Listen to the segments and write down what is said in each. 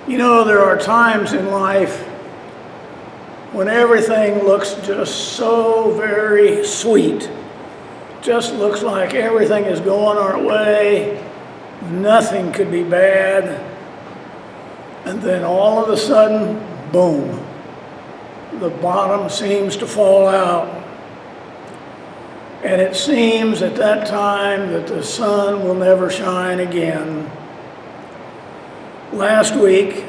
You know, there are times in life when everything looks just so very sweet. Just looks like everything is going our way. Nothing could be bad. And then all of a sudden, boom, the bottom seems to fall out. And it seems at that time that the sun will never shine again. Last week,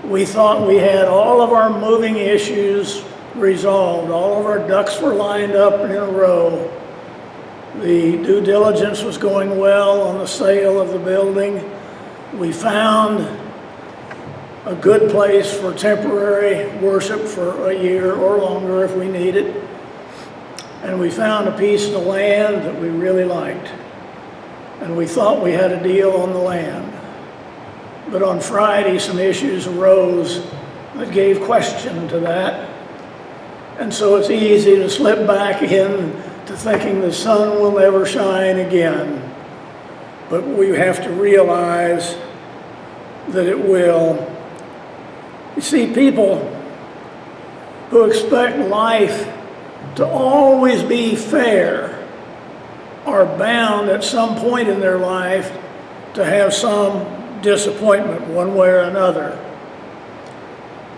we thought we had all of our moving issues resolved. All of our ducks were lined up in a row. The due diligence was going well on the sale of the building. We found a good place for temporary worship for a year or longer if we need it. And we found a piece of the land that we really liked. And we thought we had a deal on the land. But on Friday, some issues arose that gave question to that. And so it's easy to slip back in to thinking the sun will never shine again. But we have to realize that it will. You see, people who expect life to always be fair are bound at some point in their life to have some disappointment one way or another.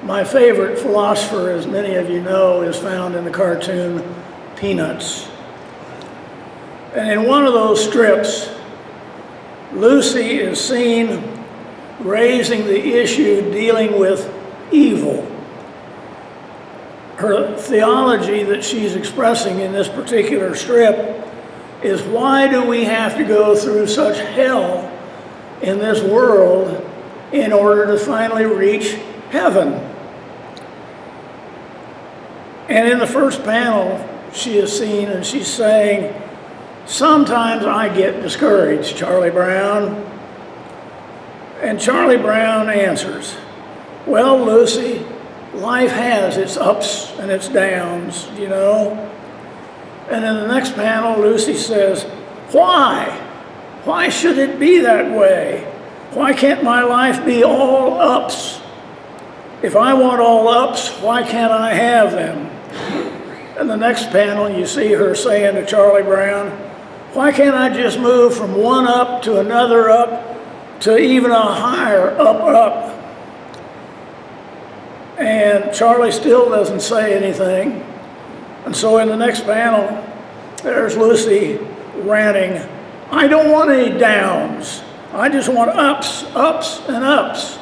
My favorite philosopher, as many of you know, is found in the cartoon Peanuts. And in one of those strips, Lucy is seen raising the issue dealing with evil. Her theology that she's expressing in this particular strip is, why do we have to go through such hell in this world in order to finally reach heaven? And in the first panel, she is seen and she's saying, sometimes I get discouraged, Charlie Brown. And Charlie Brown answers, well, Lucy, life has its ups and its downs, you know. And in the next panel, Lucy says, why? Why should it be that way? Why can't my life be all ups? If I want all ups, why can't I have them? In the next panel, you see her saying to Charlie Brown, why can't I just move from one up to another up to even a higher up? And Charlie still doesn't say anything. And so in the next panel, there's Lucy ranting, I don't want any downs. I just want ups, ups, and ups.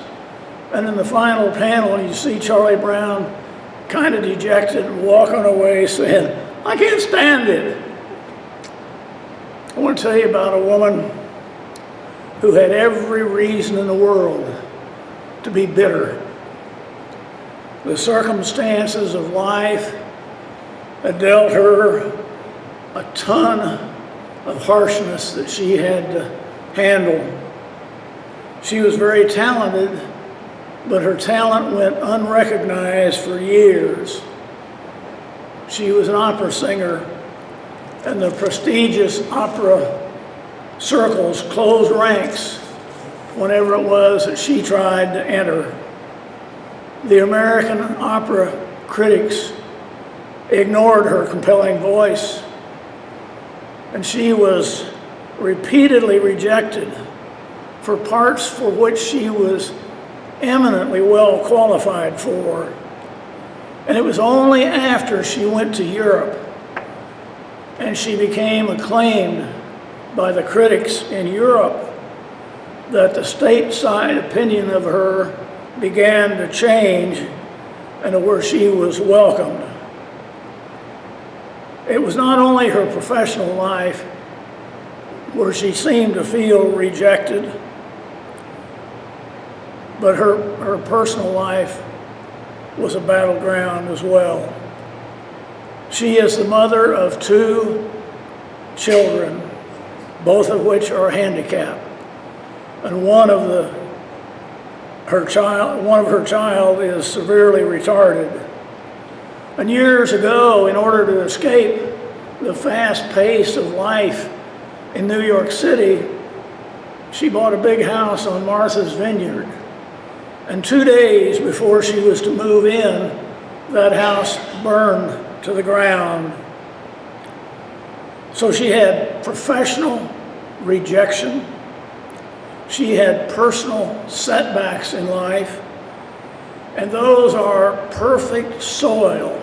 And in the final panel, you see Charlie Brown kind of dejected, walking away, saying, I can't stand it. I want to tell you about a woman who had every reason in the world to be bitter. The circumstances of life had dealt her a ton of harshness that she had to handle. She was very talented, but her talent went unrecognized for years. She was an opera singer, and the prestigious opera circles closed ranks whenever it was that she tried to enter. The American opera critics ignored her compelling voice, and she was repeatedly rejected for parts for which she was eminently well qualified for. And it was only after she went to Europe and she became acclaimed by the critics in Europe that the stateside opinion of her began to change and where she was welcomed. It was not only her professional life where she seemed to feel rejected, but her personal life was a battleground as well. She is the mother of 2 children, both of which are handicapped, and one of her child is severely retarded. And years ago, in order to escape the fast pace of life in New York City, she bought a big house on Martha's Vineyard. And 2 days before she was to move in, that house burned to the ground. So she had professional rejection. She had personal setbacks in life. And those are perfect soil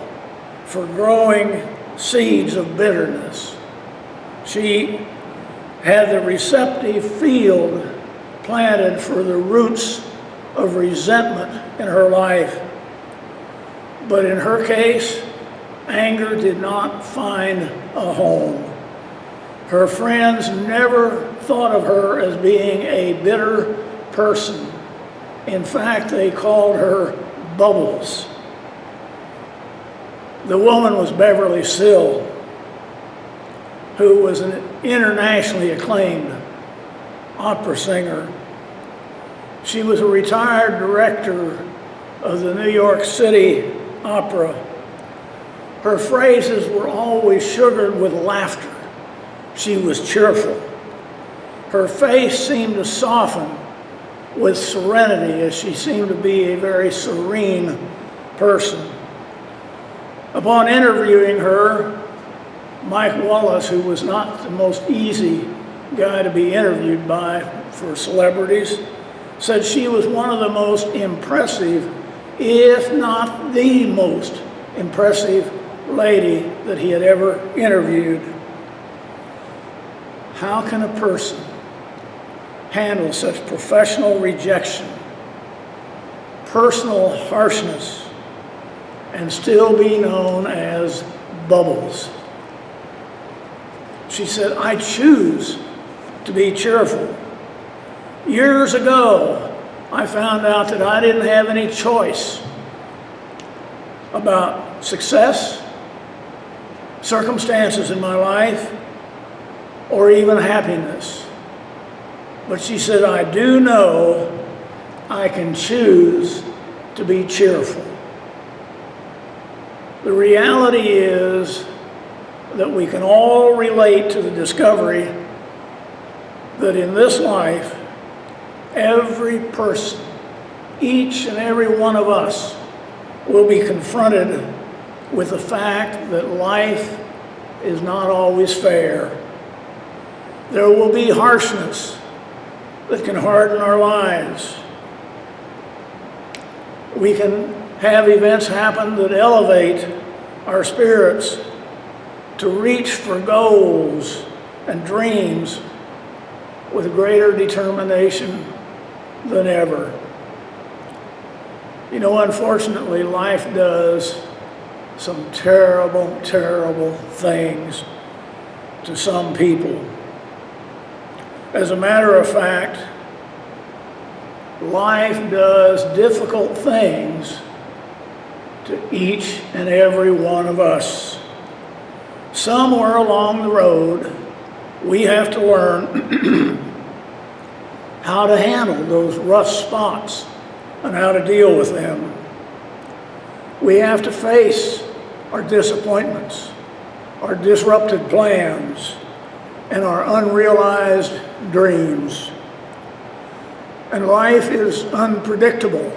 for growing seeds of bitterness. She had the receptive field planted for the roots of resentment in her life. But in her case, anger did not find a home. Her friends never thought of her as being a bitter person. In fact, they called her Bubbles. The woman was Beverly Sill, who was an internationally acclaimed opera singer. She was a retired director of the New York City Opera. Her phrases were always sugared with laughter. She was cheerful. Her face seemed to soften with serenity, as she seemed to be a very serene person. Upon interviewing her, Mike Wallace, who was not the most easy guy to be interviewed by for celebrities, said she was one of the most impressive, if not the most impressive lady that he had ever interviewed. How can a person handle such professional rejection, personal harshness, and still be known as Bubbles? She said, I choose to be cheerful. Years ago, I found out that I didn't have any choice about success, circumstances in my life, or even happiness. But she said, I do know I can choose to be cheerful. The reality is that we can all relate to the discovery that in this life, every person, each and every one of us, will be confronted with the fact that life is not always fair. There will be harshness that can harden our lives. We can have events happen that elevate our spirits to reach for goals and dreams with greater determination than ever. You know, unfortunately, life does some terrible, terrible things to some people. As a matter of fact, life does difficult things to each and every one of us. Somewhere along the road, we have to learn how to handle those rough spots and how to deal with them. We have to face our disappointments, our disrupted plans, and our unrealized dreams. And life is unpredictable.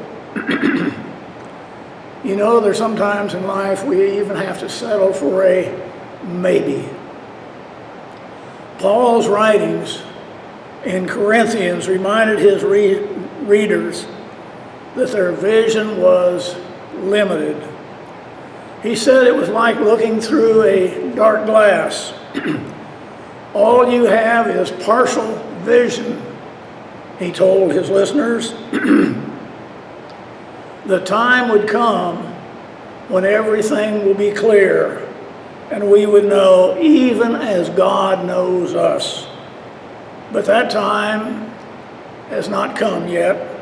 You know, there's sometimes in life we even have to settle for a maybe. Paul's writings in Corinthians reminded his readers that their vision was limited. He said it was like looking through a dark glass. All you have is partial vision, he told his listeners. The time would come when everything will be clear and we would know even as God knows us. But that time has not come yet.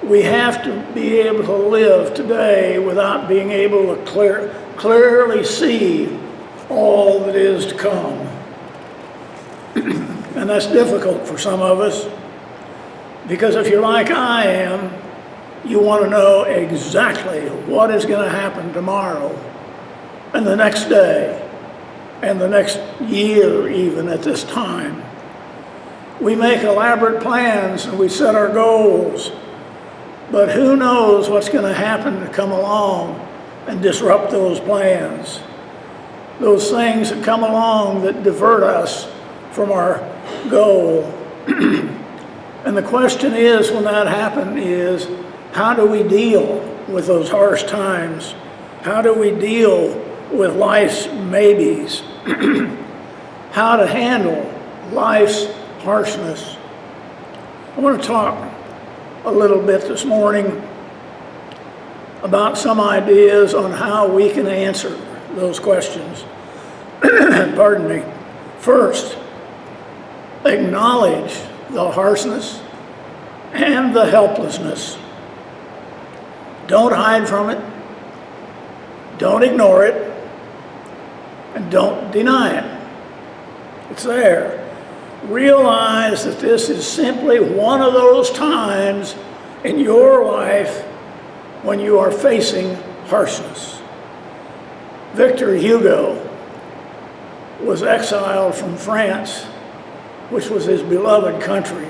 We have to be able to live today without being able to clearly see all that is to come. And that's difficult for some of us, because if you're like I am, you want to know exactly what is going to happen tomorrow and the next day and the next year even at this time. We make elaborate plans and we set our goals, But who knows what's going to happen to come along and disrupt those plans. Those things that come along that divert us from our goal. And the question is, when that happens, is how do we deal with those harsh times? How do we deal with life's maybes? How to handle life's harshness? I want to talk a little bit this morning about some ideas on how we can answer those questions. Pardon me. First, acknowledge the harshness and the helplessness. Don't hide from it. Don't ignore it. And don't deny it. It's there. Realize that this is simply one of those times in your life when you are facing harshness. Victor Hugo was exiled from France, which was his beloved country,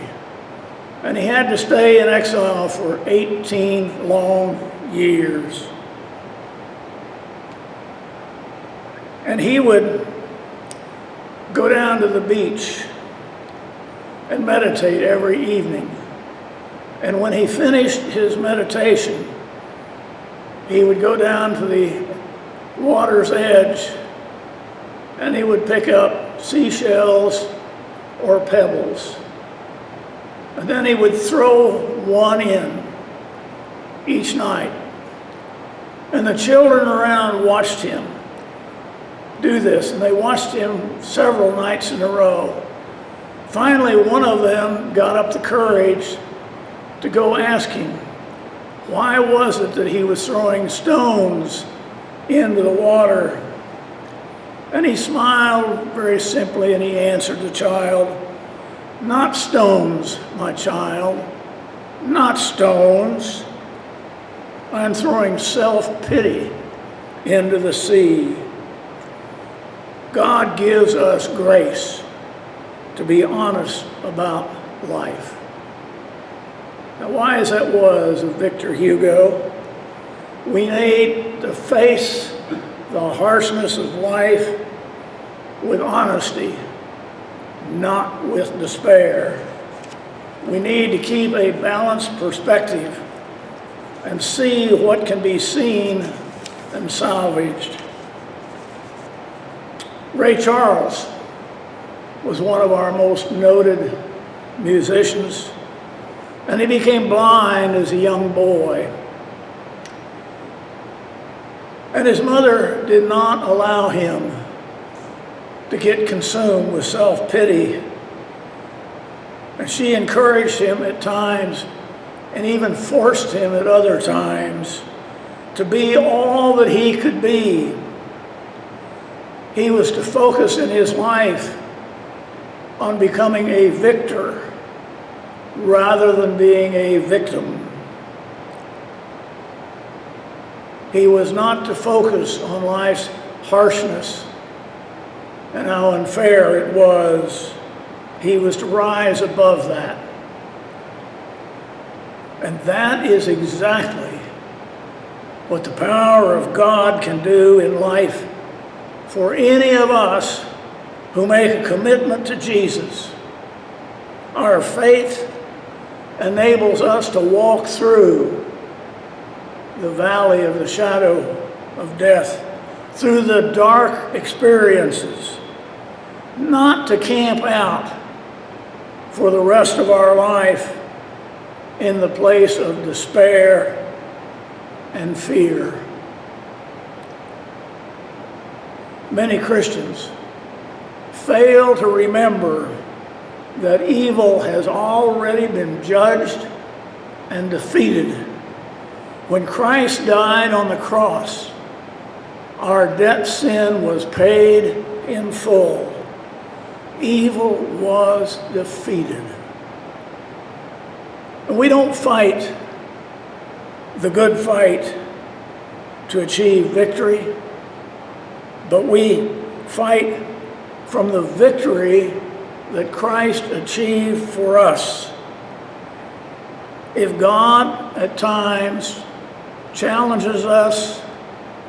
and he had to stay in exile for 18 long years. And he would go down to the beach and meditate every evening. And when he finished his meditation, he would go down to the water's edge and he would pick up seashells or pebbles. And then he would throw one in each night. And the children around watched him do this, and they watched him several nights in a row. Finally, one of them got up the courage to go ask him, why was it that he was throwing stones into the water? And he smiled very simply and he answered the child, not stones, my child, not stones. I'm throwing self-pity into the sea. God gives us grace to be honest about life. Now, why as that was of Victor Hugo, we need to face the harshness of life with honesty, not with despair. We need to keep a balanced perspective and see what can be seen and salvaged. Ray Charles was one of our most noted musicians, and he became blind as a young boy. And his mother did not allow him to get consumed with self-pity. And she encouraged him at times and even forced him at other times to be all that he could be. He was to focus in his life on becoming a victor rather than being a victim. He was not to focus on life's harshness and how unfair it was. He was to rise above that. And that is exactly what the power of God can do in life for any of us who make a commitment to Jesus. Our faith enables us to walk through the valley of the shadow of death, through the dark experiences, not to camp out for the rest of our life in the place of despair and fear. Many Christians fail to remember that evil has already been judged and defeated. When Christ died on the cross, our debt sin was paid in full. Evil was defeated. And we don't fight the good fight to achieve victory, but we fight from the victory that Christ achieved for us. If God at times challenges us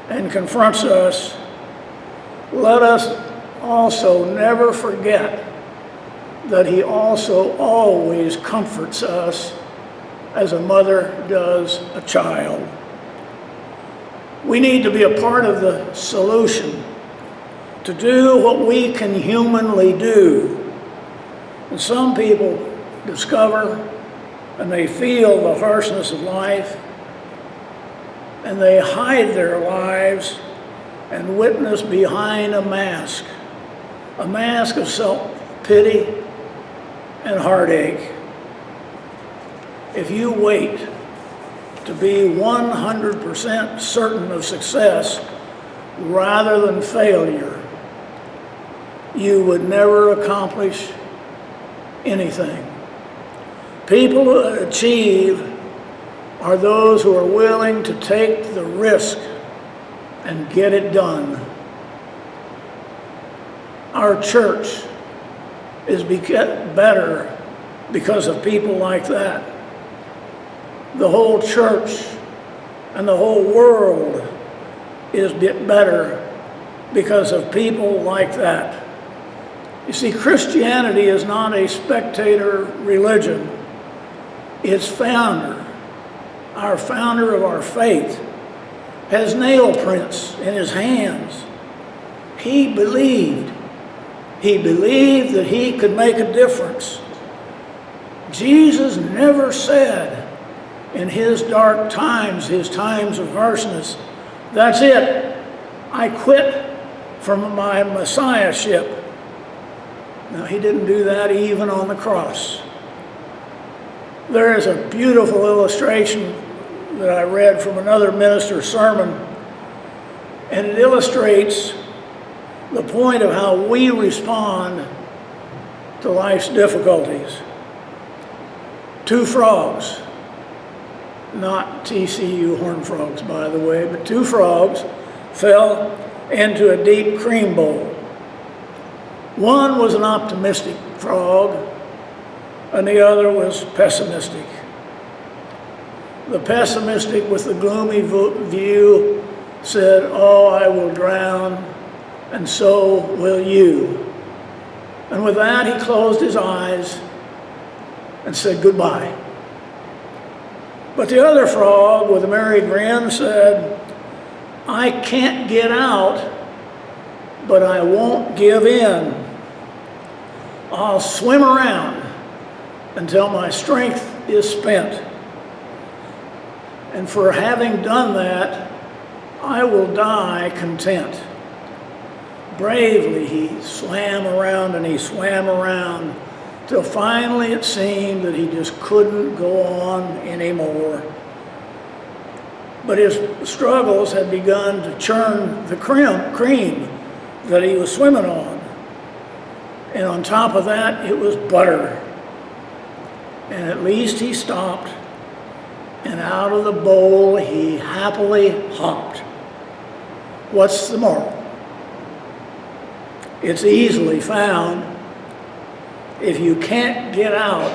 and confronts us, let us also never forget that He also always comforts us as a mother does a child. We need to be a part of the solution, to do what we can humanly do. And some people discover and they feel the harshness of life, and they hide their lives and witness behind a mask of self-pity and heartache. If you wait to be 100% certain of success rather than failure, you would never accomplish anything. People who achieve are those who are willing to take the risk and get it done. Our church is better because of people like that. The whole church and the whole world is better because of people like that. You see, Christianity is not a spectator religion. Its founder, our founder of our faith, has nail prints in his hands. He believed that he could make a difference. Jesus never said in his dark times, his times of harshness, "That's it, I quit from my messiahship." No, he didn't do that even on the cross. There is a beautiful illustration that I read from another minister's sermon, and it illustrates the point of how we respond to life's difficulties. Two frogs, not TCU horned frogs, by the way, but two frogs fell into a deep cream bowl. One was an optimistic frog, and the other was pessimistic. The pessimistic with the gloomy view said, "Oh, I will drown, and so will you." And with that, he closed his eyes and said goodbye. But the other frog, with a merry grin, said, "I can't get out, but I won't give in. I'll swim around until my strength is spent. And for having done that, I will die content." Bravely he swam around and he swam around till finally it seemed that he just couldn't go on anymore. But his struggles had begun to churn the cream that he was swimming on. And on top of that, it was butter. And at least he stopped, and out of the bowl he happily hopped. What's the moral? It's easily found. If you can't get out,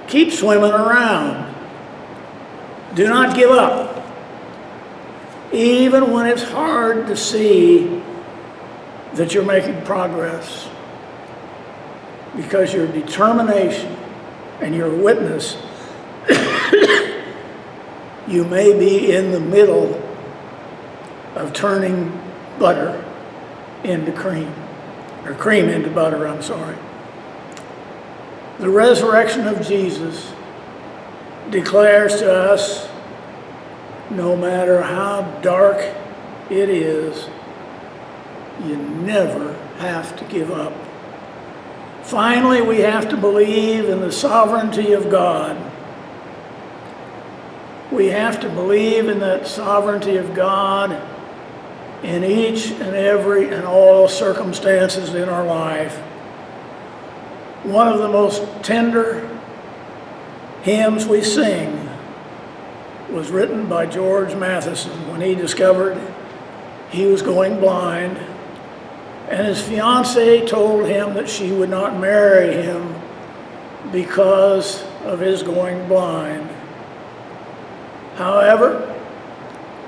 keep swimming around. Do not give up, even when it's hard to see that you're making progress, because your determination and your witness, you may be in the middle of turning butter into cream, or cream into butter, I'm sorry. The resurrection of Jesus declares to us, no matter how dark it is, you never have to give up. Finally, we have to believe in the sovereignty of God. We have to believe in that sovereignty of God in each and every and all circumstances in our life. One of the most tender hymns we sing was written by George Matheson when he discovered he was going blind, and his fiancée told him that she would not marry him because of his going blind. However,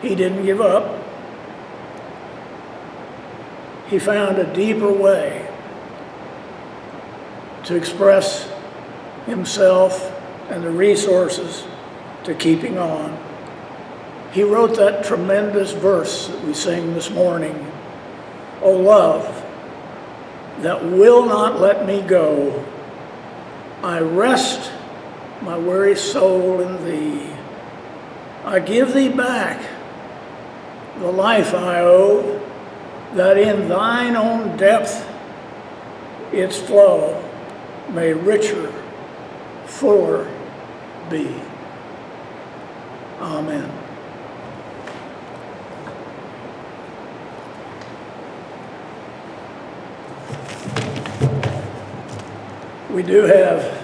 he didn't give up. He found a deeper way to express himself and the resources to keeping on. He wrote that tremendous verse that we sing this morning, "O love that will not let me go, I rest my weary soul in thee. I give thee back the life I owe, that in thine own depth its flow may richer, fuller be." Amen. We do have